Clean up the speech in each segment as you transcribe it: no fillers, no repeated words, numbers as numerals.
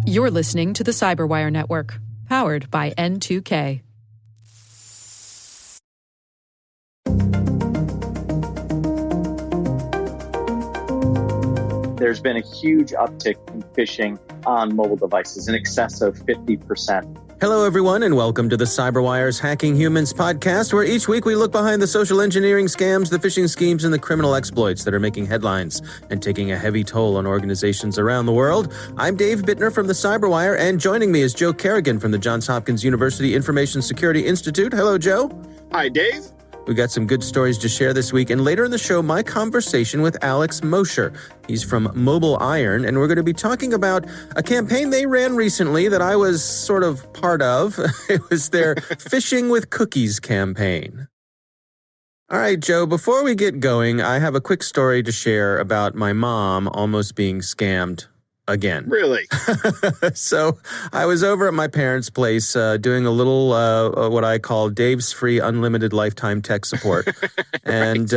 You're listening to the Cyberwire Network, powered by N2K. There's been a huge uptick in phishing on mobile devices, in excess of 50%. Hello, everyone, and welcome to the Cyberwire's Hacking Humans podcast, where each week we look behind the social engineering scams, the phishing schemes, and the criminal exploits that are making headlines and taking a heavy toll on organizations around the world. I'm Dave Bittner from the Cyberwire, and joining me is Joe Kerrigan from the Johns Hopkins University Information Security Institute. Hello, Joe. Hi, Dave. We got some good stories to share this week, and later in the show, my conversation with Alex Mosher. He's from MobileIron, and we're going to be talking about a campaign they ran recently that I was sort of part of. It was their Phishing with Cookies campaign. All right, Joe, before we get going, I have a quick story to share about my mom almost being scammed again. Really? So I was over at my parents' place doing a little what I call Dave's free unlimited lifetime tech support and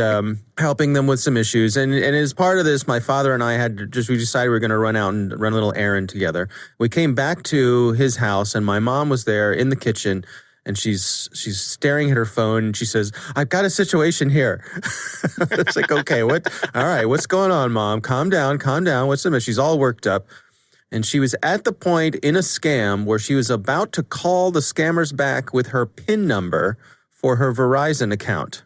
helping them with some issues. And as part of this, my father and I we decided we were going to run out and run a little errand together. We came back to his house and my mom was there in the kitchen. And she's staring at her phone and she says, "I've got a situation here." It's like, okay, all right, what's going on, Mom? Calm down. What's the matter? She's all worked up. And she was at the point in a scam where she was about to call the scammers back with her PIN number for her Verizon account.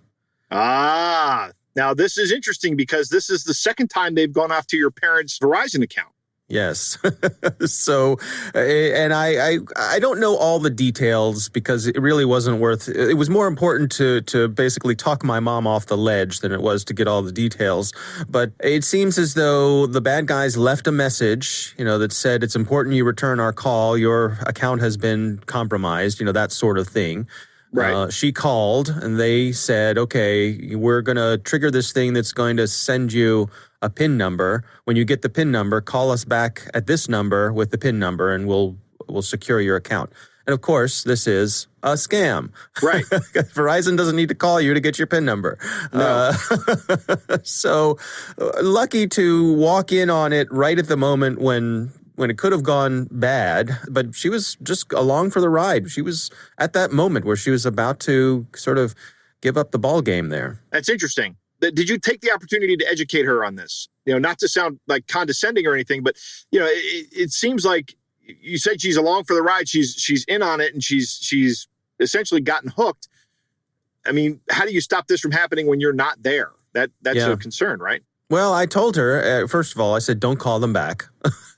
Now this is interesting because this is the second time they've gone after your parents' Verizon account. Yes. So, and I don't know all the details because it really wasn't it was more important to basically talk my mom off the ledge than it was to get all the details. But it seems as though the bad guys left a message, that said, "It's important you return our call. Your account has been compromised," that sort of thing. Right. She called and they said, "Okay, we're going to trigger this thing that's going to send you a PIN number. When you get the PIN number, call us back at this number with the PIN number and we'll secure your account." And of course, this is a scam. Right. Verizon doesn't need to call you to get your PIN number. No. So lucky to walk in on it right at the moment when it could have gone bad, but she was just along for the ride. She was at that moment where she was about to sort of give up the ball game there. That's interesting. Did you take the opportunity to educate her on this? Not to sound like condescending or anything, but it seems like you said she's along for the ride. She's in on it, and she's essentially gotten hooked. I mean, how do you stop this from happening when you're not there? That's a concern, right? Well, I told her, first of all, I said, "Don't call them back."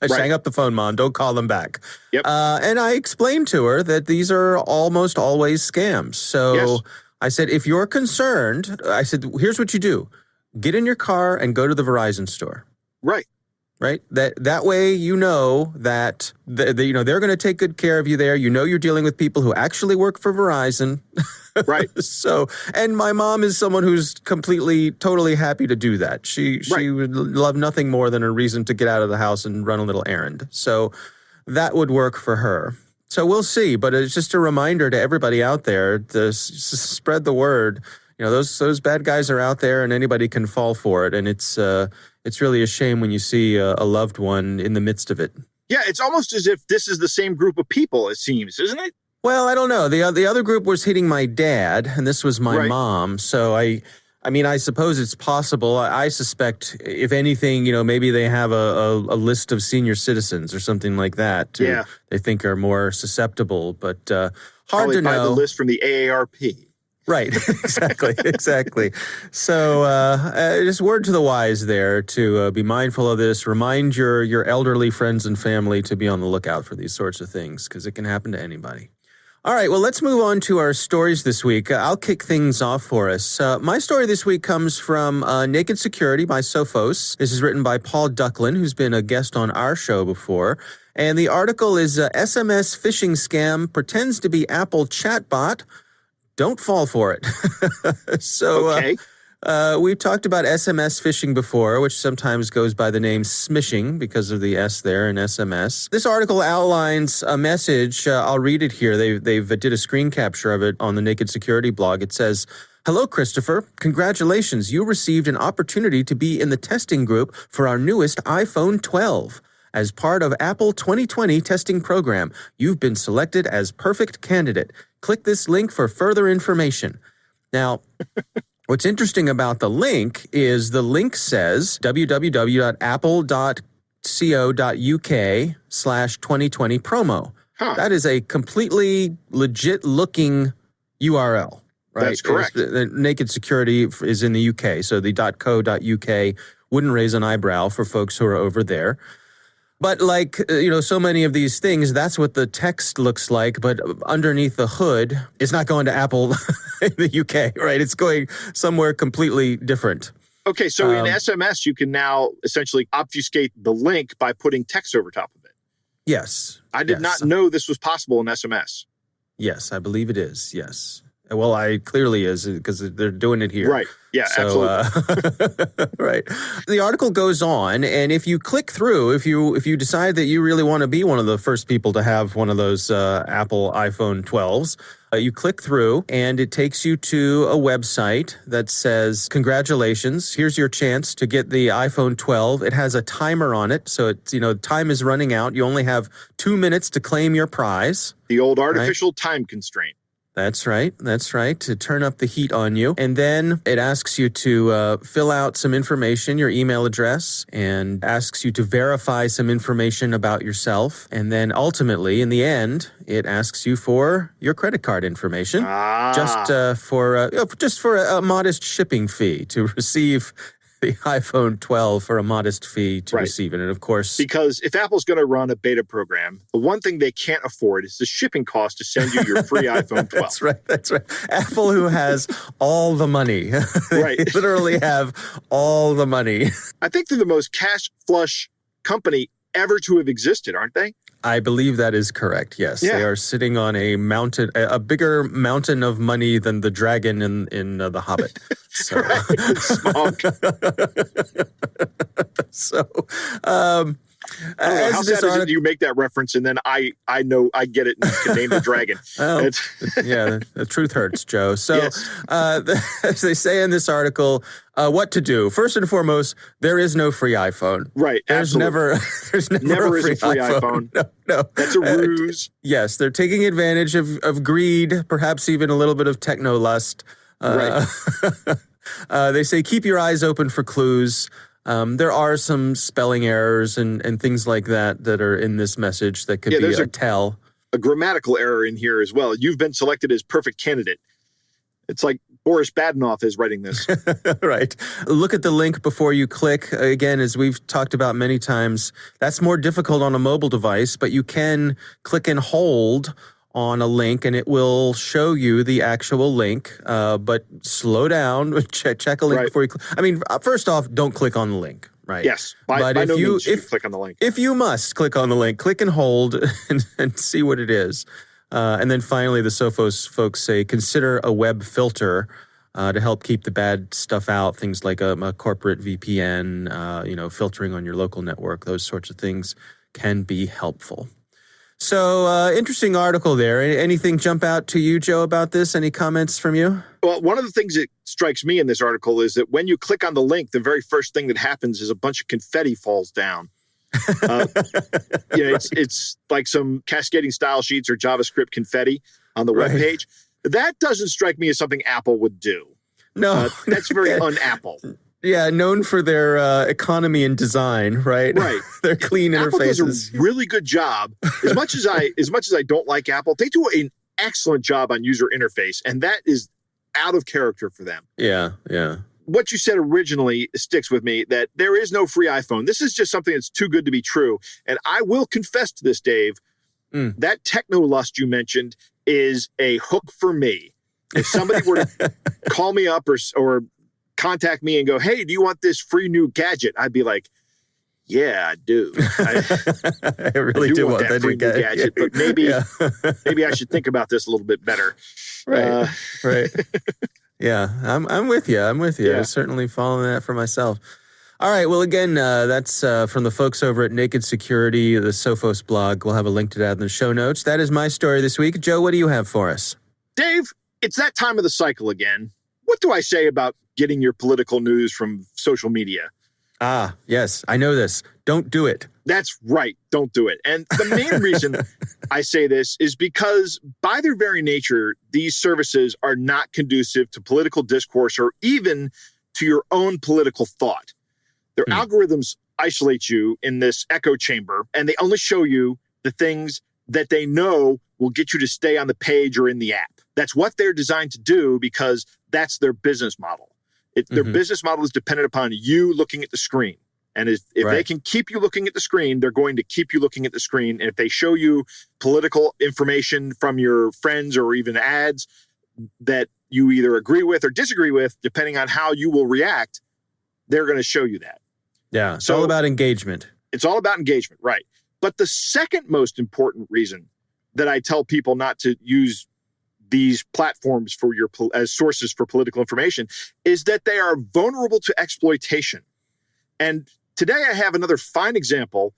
I sang up the phone, "Mom, don't call them back." Yep. And I explained to her that these are almost always scams. So yes. I said, if you're concerned, I said, here's what you do. Get in your car and go to the Verizon store. Right. Right? That way that they're going to take good care of you there. You're dealing with people who actually work for Verizon. Right. So, and my mom is someone who's totally happy to do that. She would love nothing more than a reason to get out of the house and run a little errand. So that would work for her. So we'll see, but it's just a reminder to everybody out there to spread the word. Those bad guys are out there and anybody can fall for it. And it's really a shame when you see a loved one in the midst of it. Yeah, it's almost as if this is the same group of people, it seems, isn't it? Well, I don't know. The other group was hitting my dad, and this was my mom. So I suppose it's possible. I suspect, if anything, maybe they have a list of senior citizens or something like that. They think are more susceptible, but hard Probably to know. By the list from the AARP. Right, exactly. So just word to the wise there to be mindful of this. Remind your elderly friends and family to be on the lookout for these sorts of things because it can happen to anybody. All right, well, let's move on to our stories this week. I'll kick things off for us. My story this week comes from Naked Security by Sophos. This is written by Paul Ducklin, who's been a guest on our show before. And the article is SMS phishing scam pretends to be Apple chatbot. Don't fall for it. Okay. We've talked about SMS phishing before, which sometimes goes by the name smishing because of the S there in SMS. This article outlines a message. I'll read it here. They've did a screen capture of it on the Naked Security blog. It says, "Hello, Christopher. Congratulations. You received an opportunity to be in the testing group for our newest iPhone 12. As part of Apple 2020 testing program, you've been selected as perfect candidate. Click this link for further information. Now, what's interesting about the link is the link says www.apple.co.uk/2020 promo. Huh. That is a completely legit looking URL, right? That's correct. The naked security is in the UK, so the .co.uk wouldn't raise an eyebrow for folks who are over there. But like, so many of these things, that's what the text looks like. But underneath the hood, it's not going to Apple in the UK, right? It's going somewhere completely different. Okay, so in SMS, you can now essentially obfuscate the link by putting text over top of it. Yes. I did not know this was possible in SMS. Yes, I believe it is. Yes. Well, I clearly is because they're doing it here. Right. Yeah, so, absolutely. Right. The article goes on, and if you click through, if you decide that you really want to be one of the first people to have one of those Apple iPhone 12s, you click through, and it takes you to a website that says, congratulations, here's your chance to get the iPhone 12. It has a timer on it, so it's, time is running out. You only have 2 minutes to claim your prize. The old artificial time constraint. That's right. That's right. To turn up the heat on you. And then it asks you to fill out some information, your email address, and asks you to verify some information about yourself. And then ultimately, in the end, it asks you for your credit card information, just for a modest shipping fee to receive the iPhone 12 for a modest fee to receive it. And of course, because if Apple's going to run a beta program, the one thing they can't afford is the shipping cost to send you your free iPhone 12. That's right. That's right. Apple, who has all the money, right? Literally have all the money. I think they're the most cash flush company ever to have existed, aren't they? I believe that is correct. Yes, They are sitting on a mountain, a bigger mountain of money than the dragon in The Hobbit. So, so, how sad is it you make that reference and then I know I get it and can name the dragon. Well, yeah, the truth hurts, Joe. So as they say in this article, what to do. First and foremost, there is no free iPhone. Right. There's never a free iPhone. No. That's a ruse. Yes, they're taking advantage of greed, perhaps even a little bit of techno-lust. Right. They say keep your eyes open for clues. There are some spelling errors and things like that are in this message that could be a tell. A grammatical error in here as well. You've been selected as perfect candidate. It's like Boris Badenoff is writing this. Right. Look at the link before you click. Again, as we've talked about many times, that's more difficult on a mobile device, but you can click and hold on a link and it will show you the actual link. But slow down, check a link before you click. I mean, first off, don't click on the link. Right. Yes. But if you click on the link. If you must click on the link, click and hold and see what it is. And then finally, the Sophos folks say, consider a web filter to help keep the bad stuff out. Things like a corporate VPN, filtering on your local network. Those sorts of things can be helpful. So interesting article there. Anything jump out to you, Joe, about this? Any comments from you? Well, one of the things that strikes me in this article is that when you click on the link, the very first thing that happens is a bunch of confetti falls down. It's like some cascading style sheets or JavaScript confetti on the web page. That doesn't strike me as something Apple would do. No. That's very un-Apple. Yeah, known for their economy and design, right? Right. Their clean Apple interfaces. does a really good job. As much as I don't like Apple, they do an excellent job on user interface, and that is out of character for them. Yeah. What you said originally sticks with me, that there is no free iPhone. This is just something that's too good to be true. And I will confess to this, Dave, that techno-lust you mentioned is a hook for me. If somebody were to call me up or contact me and go, hey, do you want this free new gadget? I'd be like, yeah, I do. I really do want that free new gadget, but maybe I should think about this a little bit better. Right. Right. Yeah, I'm with you. Yeah. I'm certainly following that for myself. All right. Well, again, that's from the folks over at Naked Security, the Sophos blog. We'll have a link to that in the show notes. That is my story this week. Joe, what do you have for us? Dave, it's that time of the cycle again. What do I say about getting your political news from social media? Ah, yes, I know this. Don't do it. That's right. Don't do it. And the main reason I say this is because by their very nature, these services are not conducive to political discourse or even to your own political thought. Their algorithms isolate you in this echo chamber, and they only show you the things that they know will get you to stay on the page or in the app. That's what they're designed to do because that's their business model. Their business model is dependent upon you looking at the screen. And if they can keep you looking at the screen, they're going to keep you looking at the screen. And if they show you political information from your friends or even ads that you either agree with or disagree with, depending on how you will react, they're going to show you that. Yeah, it's all about engagement. It's all about engagement, right. But the second most important reason that I tell people not to use these platforms for as sources for political information is that they are vulnerable to exploitation. And today I have another fine example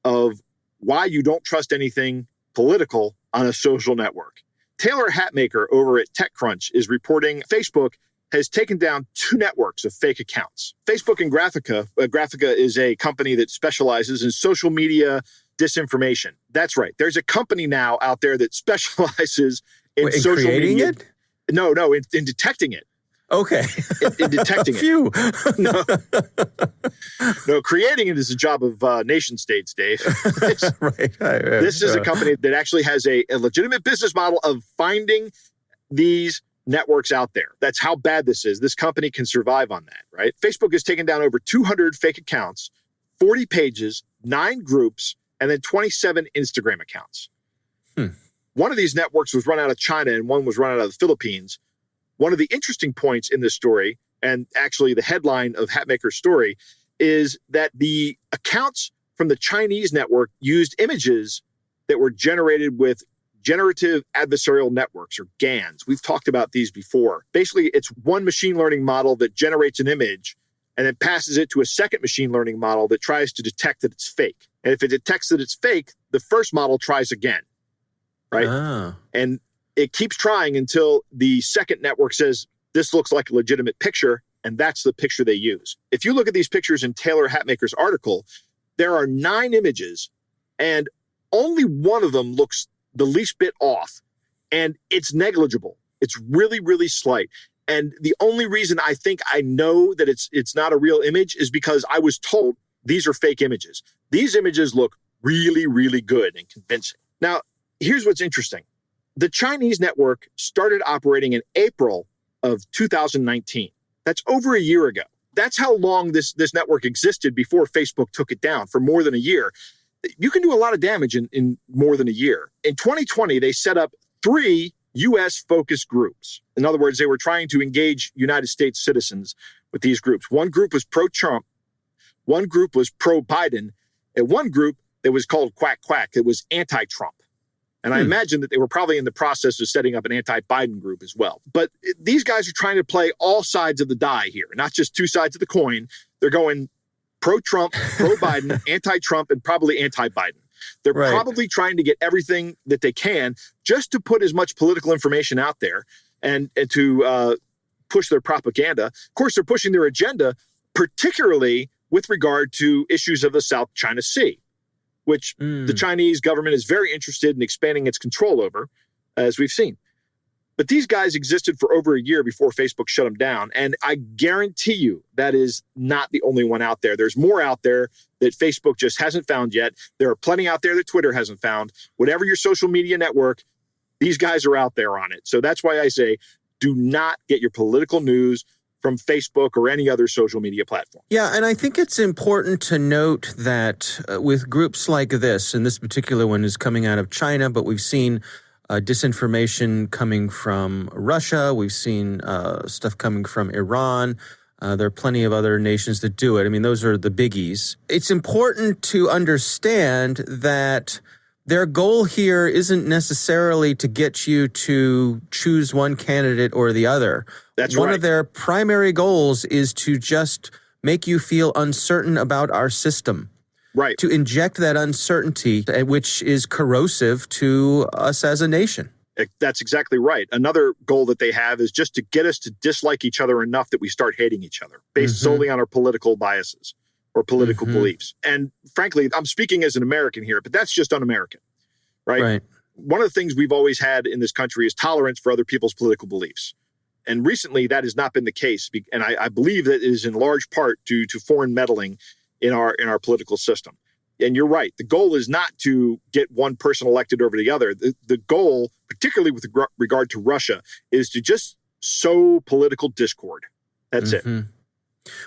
of why you don't trust anything political on a social network. Taylor Hatmaker over at TechCrunch is reporting Facebook has taken down 2 networks of fake accounts. Facebook and Graphica. Graphica is a company that specializes in social media disinformation. That's right. There's a company now out there that specializes in social media. It? No, in detecting it. Okay. In detecting Phew. it. No, creating it is a job of nation states, Dave. Right. This is a company that actually has a legitimate business model of finding these networks out there. That's how bad this is. This company can survive on that, right? Facebook has taken down over 200 fake accounts, 40 pages, 9 groups, and then 27 Instagram accounts. One of these networks was run out of China and one was run out of the Philippines. One of the interesting points in this story, and actually the headline of Hatmaker's story, is that the accounts from the Chinese network used images that were generated with generative adversarial networks, or GANs. We've talked about these before. Basically, it's one machine learning model that generates an image and then passes it to a second machine learning model that tries to detect that it's fake. And if it detects that it's fake, the first model tries again, right? Ah. And it keeps trying until the second network says, this looks like a legitimate picture, and that's the picture they use. If you look at these pictures in Taylor Hatmaker's article, there are 9 images, and only one of them looks the least bit off, and it's negligible. It's really, really slight. And the only reason I think I know that it's not a real image is because I was told these are fake images. These images look really, really good and convincing. Now, here's what's interesting. The Chinese network started operating in April of 2019. That's over a year ago. That's how long this network existed before Facebook took it down, for more than a year. You can do a lot of damage in more than a year. In 2020, they set up 3 U.S. focus groups. In other words, they were trying to engage United States citizens with these groups. One group was pro-Trump, one group was pro-Biden, and one group that was called Quack Quack. It was anti-Trump. And I imagine that they were probably in the process of setting up an anti-Biden group as well. But these guys are trying to play all sides of the die here, not just 2 sides of the coin. They're going pro-Trump, pro-Biden, anti-Trump, and probably anti-Biden. They're probably trying to get everything that they can just to put as much political information out there and to push their propaganda. Of course, they're pushing their agenda, particularly with regard to issues of the South China Sea, which the Chinese government is very interested in expanding its control over, as we've seen. But these guys existed for over a year before Facebook shut them down. And I guarantee you that is not the only one out there. There's more out there that Facebook just hasn't found yet. There are plenty out there that Twitter hasn't found. Whatever your social media network, these guys are out there on it. So that's why I say, do not get your political news from Facebook or any other social media platform. Yeah, and I think it's important to note that with groups like this, and this particular one is coming out of China, but we've seen disinformation coming from Russia. We've seen stuff coming from Iran. There are plenty of other nations that do it. I mean, those are the biggies. It's important to understand that their goal here isn't necessarily to get you to choose one candidate or the other. That's One of their primary goals is to just make you feel uncertain about our system. Right. To inject that uncertainty, which is corrosive to us as a nation. That's exactly right. Another goal that they have is just to get us to dislike each other enough that we start hating each other based solely on our political biases. or political beliefs. And frankly, I'm speaking as an American here, but that's just un-American, right? Right. One of the things we've always had in this country is tolerance for other people's political beliefs. And recently that has not been the case. And I believe that it is in large part due to foreign meddling in our political system. And you're right. The goal is not to get one person elected over the other. The goal, particularly with regard to Russia, is to just sow political discord. That's it.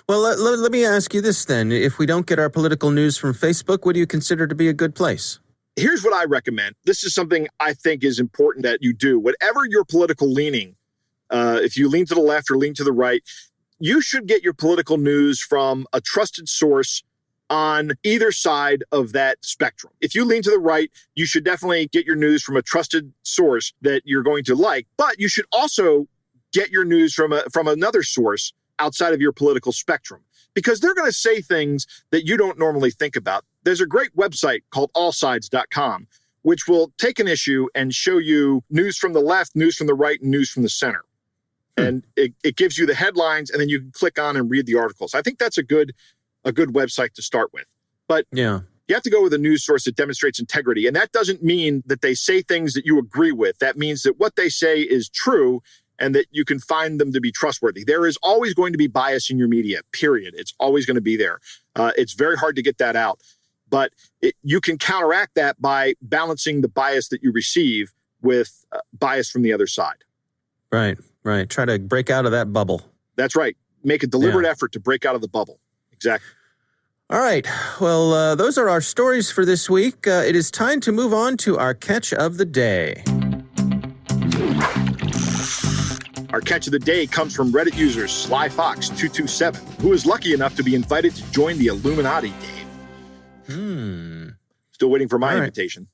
Well, let me ask you this then. If we don't get our political news from Facebook, what do you consider to be a good place? Here's what I recommend. This is something I think is important that you do. Whatever your political leaning, if you lean to the left or lean to the right, you should get your political news from a trusted source on either side of that spectrum. If you lean to the right, you should definitely get your news from a trusted source that you're going to like, but you should also get your news from another source outside of your political spectrum, because they're going to say things that you don't normally think about. There's a great website called allsides.com, which will take an issue and show you news from the left, news from the right, and news from the center. And it gives you the headlines, and then you can click on and read the articles. I think that's a good website to start with. But you have to go with a news source that demonstrates integrity. And that doesn't mean that they say things that you agree with. That means that what they say is true and that you can find them to be trustworthy. There is always going to be bias in your media, period. It's always going to be there. It's very hard to get that out. But you can counteract that by balancing the bias that you receive with bias from the other side. Right. Try to break out of that bubble. That's right. Make a deliberate effort to break out of the bubble. Exactly. All right. Well, those are our stories for this week. It is time to move on to our catch of the day. Our catch of the day comes from Reddit user SlyFox227, who is lucky enough to be invited to join the Illuminati, Dave. Still waiting for my invitation.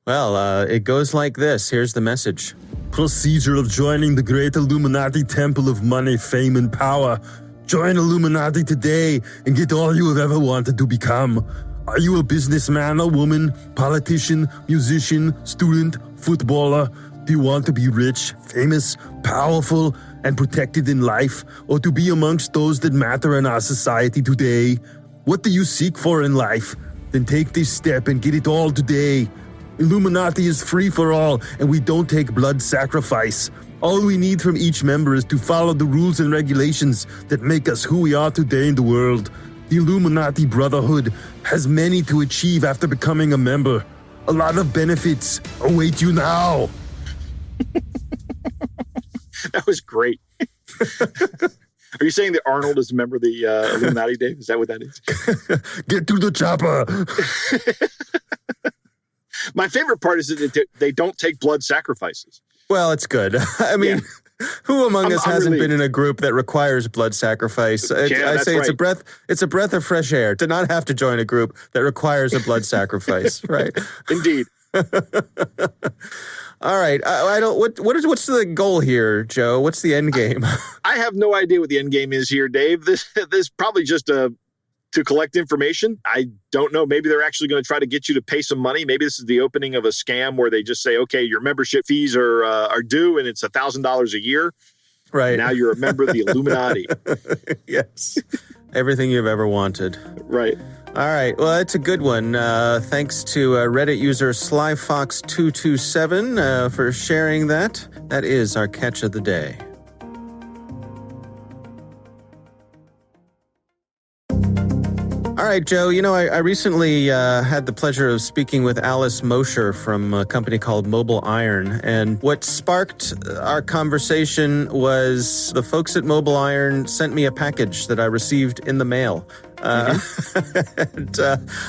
Well, it goes like this. Here's the message. Procedure of joining the great Illuminati temple of money, fame, and power. Join Illuminati today and get all you have ever wanted to become. Are you a businessman or woman, politician, musician, student, footballer? Do you want to be rich, famous, powerful, and protected in life, or to be amongst those that matter in our society today? What do you seek for in life? Then take this step and get it all today. Illuminati is free for all, and we don't take blood sacrifice. All we need from each member is to follow the rules and regulations that make us who we are today in the world. The Illuminati Brotherhood has many to achieve after becoming a member. A lot of benefits await you now. That was great. Are you saying that Arnold is a member of the Illuminati, Dave? Is that what that is? Get to the chopper. My favorite part is that they don't take blood sacrifices. Well, it's good. I mean, who among us hasn't been in a group that requires blood sacrifice? I say it's a breath of fresh air to not have to join a group that requires a blood sacrifice, right? Indeed. All right. What's the goal here, Joe? What's the end game? I have no idea what the end game is here, Dave. This is probably just to collect information. I don't know. Maybe they're actually going to try to get you to pay some money. Maybe this is the opening of a scam where they just say, okay, your membership fees are due and it's $1,000 a year. Right. Now you're a member of the Illuminati. Yes. Everything you've ever wanted. Right. All right. Well, that's a good one. Thanks to Reddit user SlyFox227 for sharing that. That is our catch of the day. All right, Joe, I recently had the pleasure of speaking with Alex Mosher from a company called MobileIron. And what sparked our conversation was the folks at MobileIron sent me a package that I received in the mail. And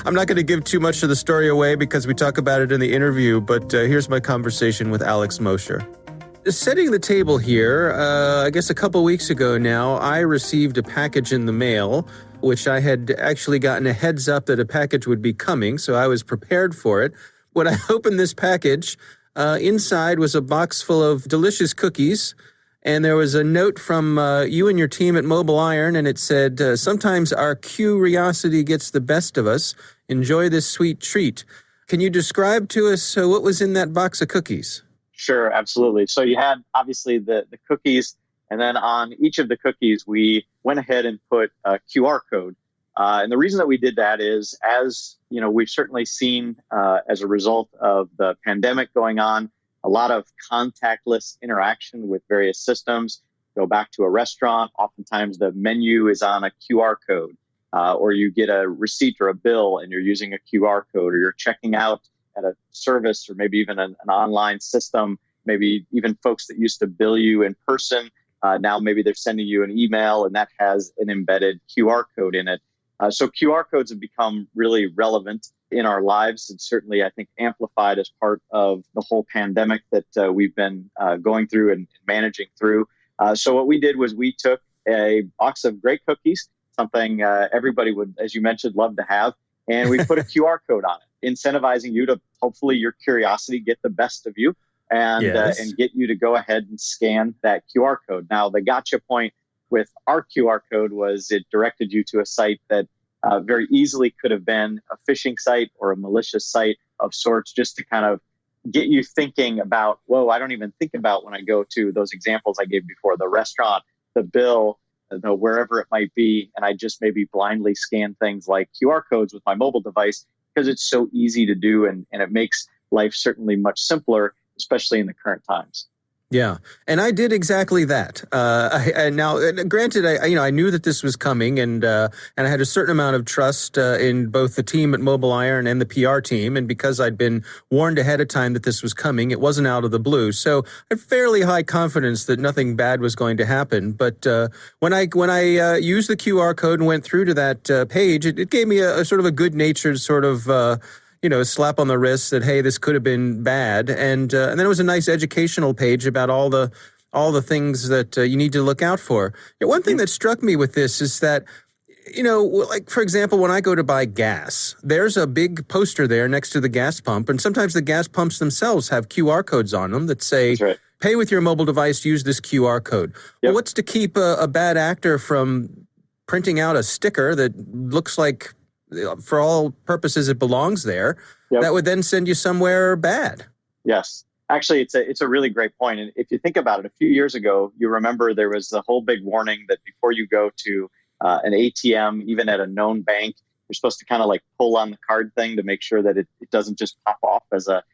I'm not going to give too much of the story away because we talk about it in the interview, but here's my conversation with Alex Mosher. Setting the table here, I guess a couple weeks ago now, I received a package in the mail, which I had actually gotten a heads up that a package would be coming, so I was prepared for it. When I opened this package, inside was a box full of delicious cookies, and there was a note from you and your team at MobileIron, and it said, sometimes our curiosity gets the best of us. Enjoy this sweet treat. Can you describe to us what was in that box of cookies? Sure, absolutely. So you had obviously the cookies, And then on each of the cookies, we went ahead and put a QR code. And the reason that we did that is, as you know, we've certainly seen as a result of the pandemic going on, a lot of contactless interaction with various systems. Go back to a restaurant, oftentimes the menu is on a QR code, or you get a receipt or a bill and you're using a QR code, or you're checking out at a service or maybe even an online system, maybe even folks that used to bill you in person. Now maybe they're sending you an email and that has an embedded QR code in it. So QR codes have become really relevant in our lives, and certainly I think amplified as part of the whole pandemic that we've been going through and managing through. So what we did was we took a box of great cookies, something everybody would, as you mentioned, love to have, and we put a QR code on it, incentivizing you to hopefully your curiosity get the best of you and get you to go ahead and scan that QR code. Now, the gotcha point with our QR code was it directed you to a site that very easily could have been a phishing site or a malicious site of sorts, just to kind of get you thinking about, whoa, I don't even think about when I go to those examples I gave before, the restaurant, the bill, wherever it might be. And I just maybe blindly scan things like QR codes with my mobile device because it's so easy to do. And it makes life certainly much simpler, especially in the current times. Yeah, and I did exactly that. Granted, I knew that this was coming, and I had a certain amount of trust in both the team at MobileIron and the PR team, and because I'd been warned ahead of time that this was coming, it wasn't out of the blue. So I had fairly high confidence that nothing bad was going to happen. But when I used the QR code and went through to that page, it gave me a sort of a good-natured sort of slap on the wrist that, hey, this could have been bad. And then it was a nice educational page about all the things that you need to look out for. One thing that struck me with this is that, like, for example, when I go to buy gas, there's a big poster there next to the gas pump. And sometimes the gas pumps themselves have QR codes on them that say, That's right. Pay with your mobile device, use this QR code. Yep. Well, what's to keep a bad actor from printing out a sticker that looks like, for all purposes, it belongs there, that would then send you somewhere bad? Yes. Actually, it's a really great point. And if you think about it, a few years ago, you remember there was the whole big warning that before you go to an ATM, even at a known bank, you're supposed to kind of like pull on the card thing to make sure that it doesn't just pop off as a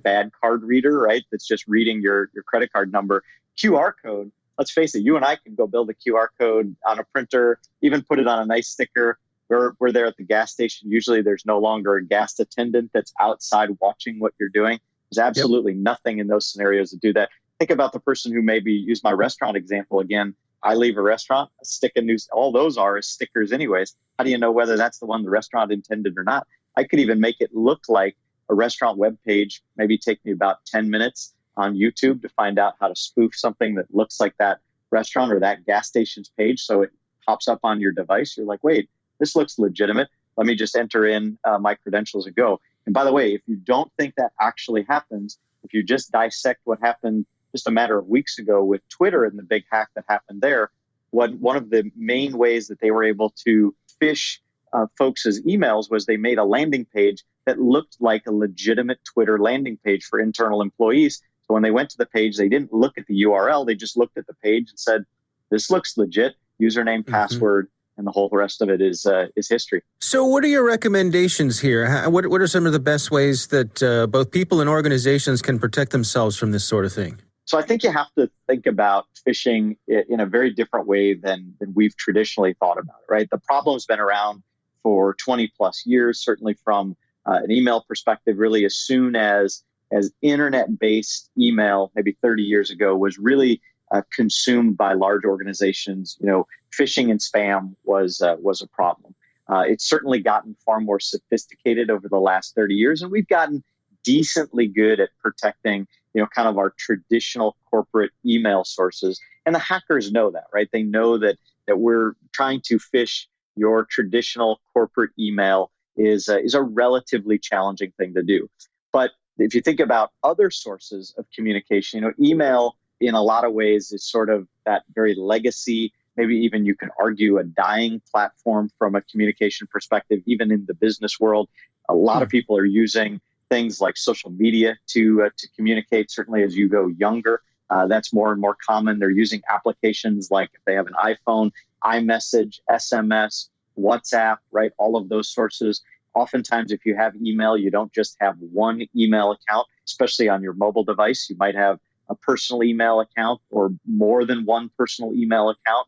bad card reader, right? That's just reading your credit card number. QR code, let's face it, you and I can go build a QR code on a printer, even put it on a nice sticker. We're there at the gas station. Usually there's no longer a gas attendant that's outside watching what you're doing. There's absolutely nothing in those scenarios to do that. Think about the person who maybe use my restaurant example again. I leave a restaurant, a stick of news. All those are stickers anyways. How do you know whether that's the one the restaurant intended or not? I could even make it look like a restaurant webpage, maybe take me about 10 minutes on YouTube to find out how to spoof something that looks like that restaurant or that gas station's page. So it pops up on your device. You're like, wait, this looks legitimate. Let me just enter in my credentials and go. And by the way, if you don't think that actually happens, if you just dissect what happened just a matter of weeks ago with Twitter and the big hack that happened there, one of the main ways that they were able to phish folks' emails was they made a landing page that looked like a legitimate Twitter landing page for internal employees. So when they went to the page, they didn't look at the URL. They just looked at the page and said, this looks legit, username, password, and the whole rest of it is history. So what are your recommendations here? What are some of the best ways that both people and organizations can protect themselves from this sort of thing? So I think you have to think about phishing in a very different way than we've traditionally thought about it, right? The problem's been around for 20 plus years, certainly from an email perspective. Really, as soon as internet-based email, maybe 30 years ago, was really consumed by large organizations, phishing and spam was a problem. It's certainly gotten far more sophisticated over the last 30 years, and we've gotten decently good at protecting, kind of our traditional corporate email sources. And the hackers know that, right? They know that we're trying to phish your traditional corporate email is a relatively challenging thing to do. But if you think about other sources of communication, email in a lot of ways is sort of that very legacy, maybe even you can argue a dying platform from a communication perspective, even in the business world. A lot of people are using things like social media to communicate, certainly as you go younger. That's more and more common. They're using applications like if they have an iPhone, iMessage, SMS, WhatsApp, right? All of those sources. Oftentimes, if you have email, you don't just have one email account, especially on your mobile device. You might have a personal email account or more than one personal email account.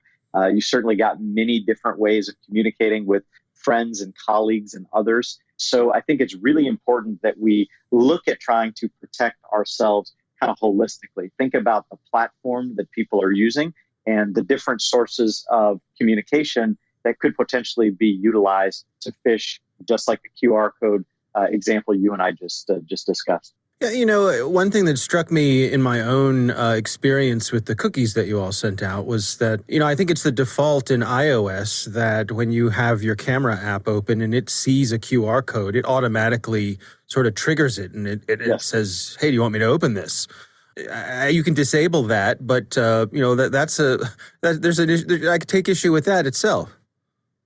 You certainly got many different ways of communicating with friends and colleagues and others. So I think it's really important that we look at trying to protect ourselves kind of holistically. Think about the platform that people are using and the different sources of communication that could potentially be utilized to phish, just like the QR code example you and I just discussed. Yeah, one thing that struck me in my own experience with the cookies that you all sent out was that, I think it's the default in iOS that when you have your camera app open and it sees a QR code, it automatically sort of triggers it and it says, hey, do you want me to open this? You can disable that, but, I could take issue with that itself.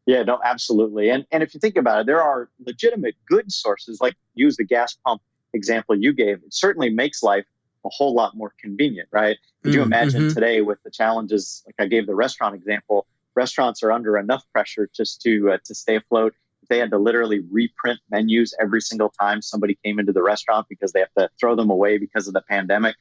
Yeah, no, absolutely. And if you think about it, there are legitimate good sources, like use the gas pump example you gave. It certainly makes life a whole lot more convenient, right? Could you imagine today with the challenges, like I gave the restaurant example, restaurants are under enough pressure just to stay afloat. If they had to literally reprint menus every single time somebody came into the restaurant because they have to throw them away because of the pandemic,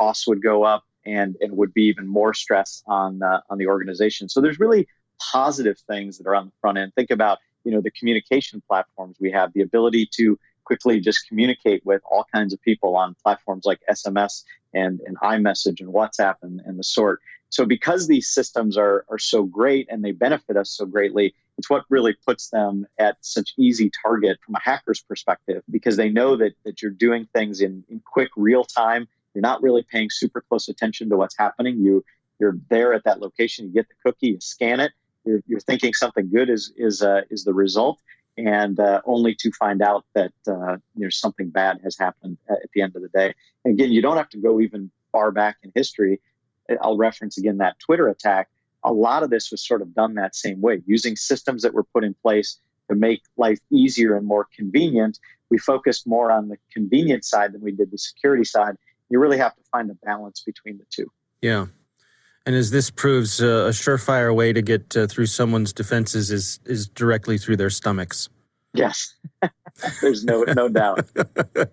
costs would go up and would be even more stress on the organization. So there's really positive things that are on the front end. Think about, the communication platforms we have, the ability to quickly just communicate with all kinds of people on platforms like SMS and iMessage and WhatsApp and the sort. So because these systems are so great and they benefit us so greatly, it's what really puts them at such easy target from a hacker's perspective, because they know that you're doing things in quick real time. You're not really paying super close attention to what's happening. You're there at that location, you get the cookie, you scan it, you're thinking something good is the result, and only to find out that something bad has happened at the end of the day. And again, you don't have to go even far back in history. I'll reference again that Twitter attack. A lot of this was sort of done that same way, using systems that were put in place to make life easier and more convenient. We focused more on the convenient side than we did the security side. You really have to find a balance between the two. Yeah. And as this proves, a surefire way to get through someone's defenses is directly through their stomachs. Yes, there's no doubt.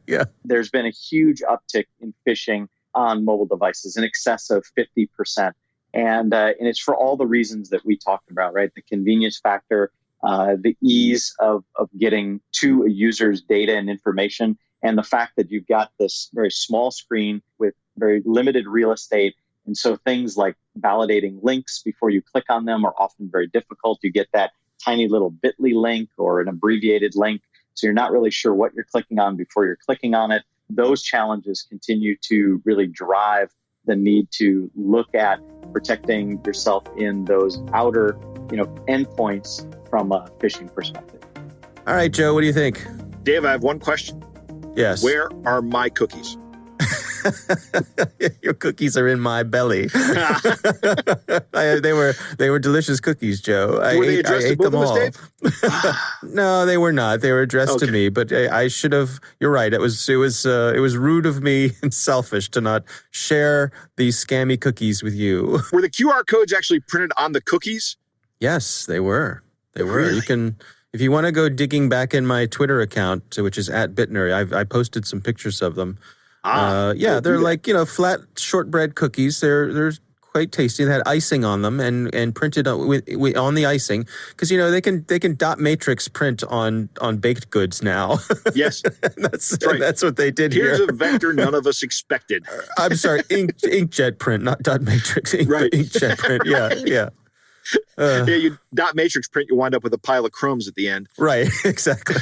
Yeah. There's been a huge uptick in phishing on mobile devices, in excess of 50%. And it's for all the reasons that we talked about, right? The convenience factor, the ease of getting to a user's data and information, and the fact that you've got this very small screen with very limited real estate. And so things like validating links before you click on them are often very difficult. You get that tiny little bit.ly link or an abbreviated link, so you're not really sure what you're clicking on before you're clicking on it. Those challenges continue to really drive the need to look at protecting yourself in those outer, endpoints from a phishing perspective. All right, Joe, what do you think? Dave, I have one question. Yes. Where are my cookies? Your cookies are in my belly. They were delicious cookies, Joe. Were they addressed to both of us, Dave? No, they were not. They were addressed to me, but I should have. You're right. It was rude of me and selfish to not share these scammy cookies with you. Were the QR codes actually printed on the cookies? Yes, they were. They were. Really? You can. If you want to go digging back in my Twitter account, which is @Bittner, I posted some pictures of them. They're like, flat shortbread cookies. They're quite tasty. They had icing on them and printed on the icing, because they can dot matrix print on baked goods now. Yes, that's what they did here. Here's a vector none of us expected. I'm sorry, inkjet print, not dot matrix. Right, inkjet print. Yeah. You dot matrix print, you wind up with a pile of crumbs at the end. Right. Exactly.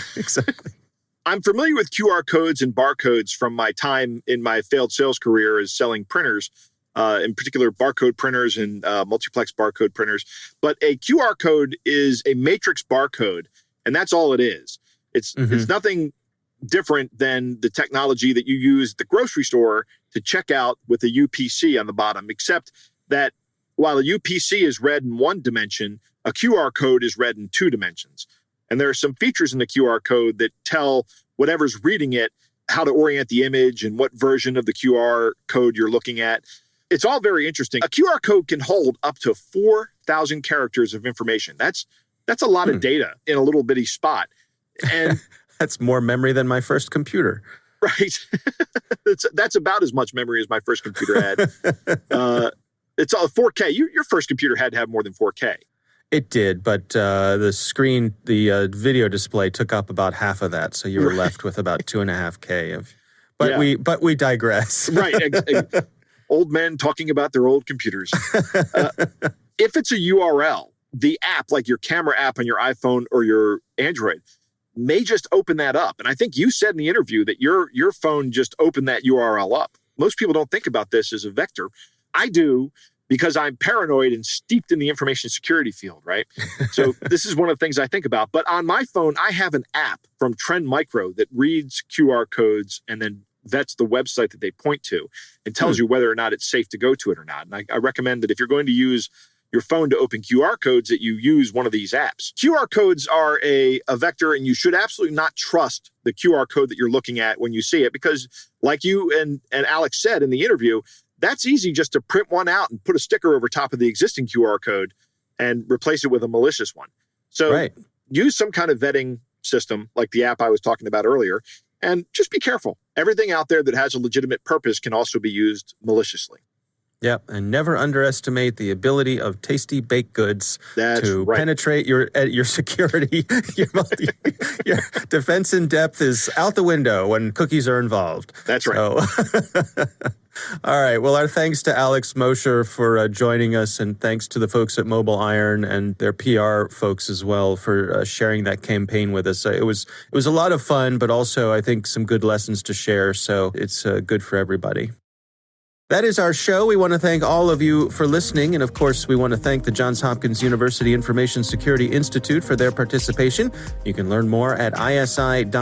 I'm familiar with QR codes and barcodes from my time in my failed sales career as selling printers, in particular barcode printers and multiplex barcode printers. But a QR code is a matrix barcode, and that's all it is. It's nothing different than the technology that you use at the grocery store to check out with a UPC on the bottom, except that while a UPC is read in one dimension, a QR code is read in two dimensions. And there are some features in the QR code that tell whatever's reading it how to orient the image and what version of the QR code you're looking at. It's all very interesting. A QR code can hold up to 4,000 characters of information. That's a lot of data in a little bitty spot. And that's more memory than my first computer. Right. That's about as much memory as my first computer had. It's all 4K. Your first computer had to have more than 4K. It did, but the video display took up about half of that, so you were left with about 2.5K of. But we digress. Right. Old men talking about their old computers. If it's a URL, the app, like your camera app on your iPhone or your Android, may just open that up. And I think you said in the interview that your phone just opened that URL up. Most people don't think about this as a vector. I do, because I'm paranoid and steeped in the information security field, right? So this is one of the things I think about. But on my phone, I have an app from Trend Micro that reads QR codes and then vets the website that they point to and tells you whether or not it's safe to go to it or not. And I recommend that if you're going to use your phone to open QR codes, that you use one of these apps. QR codes are a vector, and you should absolutely not trust the QR code that you're looking at when you see it, because like you and Alex said in the interview, that's easy just to print one out and put a sticker over top of the existing QR code and replace it with a malicious one. So use some kind of vetting system like the app I was talking about earlier, and just be careful. Everything out there that has a legitimate purpose can also be used maliciously. Yep, and never underestimate the ability of tasty baked goods to penetrate your security. Your defense in depth is out the window when cookies are involved. That's right. So, all right. Well, our thanks to Alex Mosher for joining us, and thanks to the folks at MobileIron and their PR folks as well for sharing that campaign with us. It was a lot of fun, but also I think some good lessons to share. So it's good for everybody. That is our show. We want to thank all of you for listening. And of course, we want to thank the Johns Hopkins University Information Security Institute for their participation. You can learn more at isi.jhu.edu.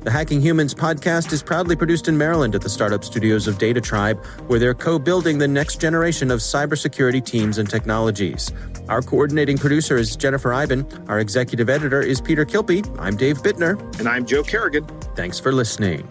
The Hacking Humans podcast is proudly produced in Maryland at the startup studios of Data Tribe, where they're co-building the next generation of cybersecurity teams and technologies. Our coordinating producer is Jennifer Iben. Our executive editor is Peter Kilpie. I'm Dave Bittner. And I'm Joe Kerrigan. Thanks for listening.